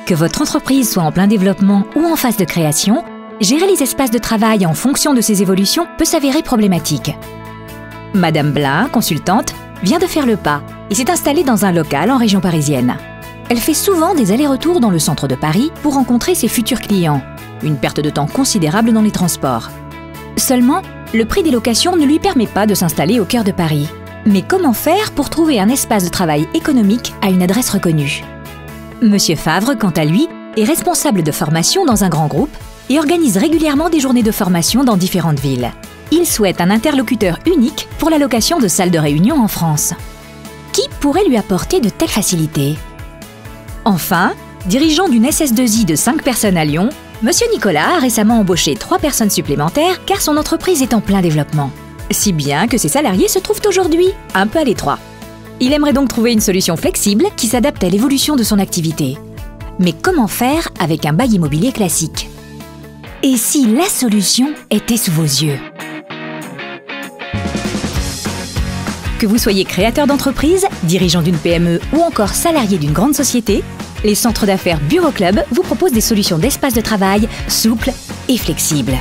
Que votre entreprise soit en plein développement ou en phase de création, gérer les espaces de travail en fonction de ces évolutions peut s'avérer problématique. Madame Blin, consultante, vient de faire le pas et s'est installée dans un local en région parisienne. Elle fait souvent des allers-retours dans le centre de Paris pour rencontrer ses futurs clients. Une perte de temps considérable dans les transports. Seulement, le prix des locations ne lui permet pas de s'installer au cœur de Paris. Mais comment faire pour trouver un espace de travail économique à une adresse reconnue? Monsieur Favre, quant à lui, est responsable de formation dans un grand groupe et organise régulièrement des journées de formation dans différentes villes. Il souhaite un interlocuteur unique pour la location de salles de réunion en France. Qui pourrait lui apporter de telles facilités? Enfin, dirigeant d'une SS2I de 5 personnes à Lyon, Monsieur Nicolas a récemment embauché 3 personnes supplémentaires car son entreprise est en plein développement. Si bien que ses salariés se trouvent aujourd'hui un peu à l'étroit. Il aimerait donc trouver une solution flexible qui s'adapte à l'évolution de son activité. Mais comment faire avec un bail immobilier classique? Et si la solution était sous vos yeux? Que vous soyez créateur d'entreprise, dirigeant d'une PME ou encore salarié d'une grande société, les centres d'affaires Bureau Club vous proposent des solutions d'espace de travail souples et flexibles.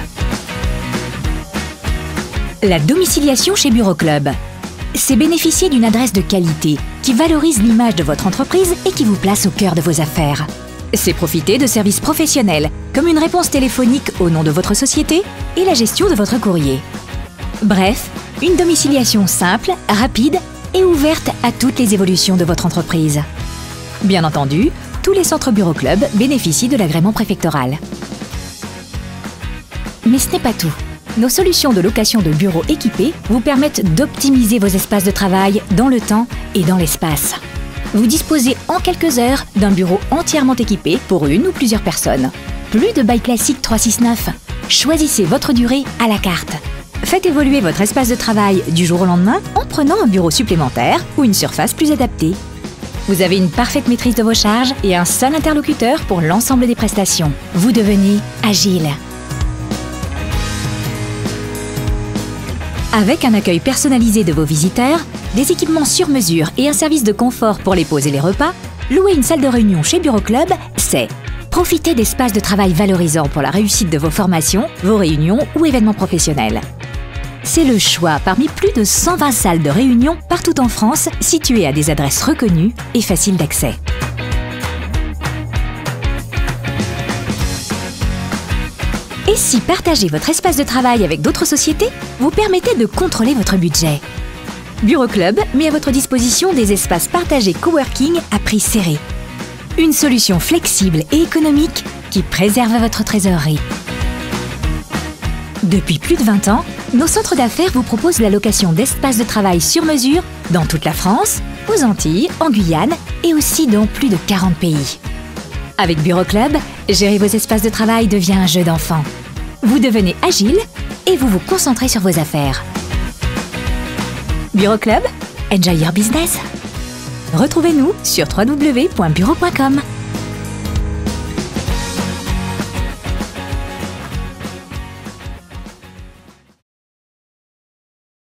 La domiciliation chez Bureau Club. C'est bénéficier d'une adresse de qualité qui valorise l'image de votre entreprise et qui vous place au cœur de vos affaires. C'est profiter de services professionnels, comme une réponse téléphonique au nom de votre société et la gestion de votre courrier. Bref, une domiciliation simple, rapide et ouverte à toutes les évolutions de votre entreprise. Bien entendu, tous les centres Bureau Club bénéficient de l'agrément préfectoral. Mais ce n'est pas tout. Nos solutions de location de bureaux équipés vous permettent d'optimiser vos espaces de travail dans le temps et dans l'espace. Vous disposez en quelques heures d'un bureau entièrement équipé pour une ou plusieurs personnes. Plus de bail classique 369. Choisissez votre durée à la carte. Faites évoluer votre espace de travail du jour au lendemain en prenant un bureau supplémentaire ou une surface plus adaptée. Vous avez une parfaite maîtrise de vos charges et un seul interlocuteur pour l'ensemble des prestations. Vous devenez agile. Avec un accueil personnalisé de vos visiteurs, des équipements sur mesure et un service de confort pour les pauses et les repas, louer une salle de réunion chez Bureau Club, c'est profiter d'espaces de travail valorisants pour la réussite de vos formations, vos réunions ou événements professionnels. C'est le choix parmi plus de 120 salles de réunion partout en France, situées à des adresses reconnues et faciles d'accès. Et si partager votre espace de travail avec d'autres sociétés vous permettait de contrôler votre budget? Bureau Club met à votre disposition des espaces partagés coworking à prix serré. Une solution flexible et économique qui préserve votre trésorerie. Depuis plus de 20 ans, nos centres d'affaires vous proposent la location d'espaces de travail sur mesure dans toute la France, aux Antilles, en Guyane et aussi dans plus de 40 pays. Avec Bureau Club, gérer vos espaces de travail devient un jeu d'enfant. Vous devenez agile et vous vous concentrez sur vos affaires. Bureau Club, enjoy your business. Retrouvez-nous sur www.bureau.com.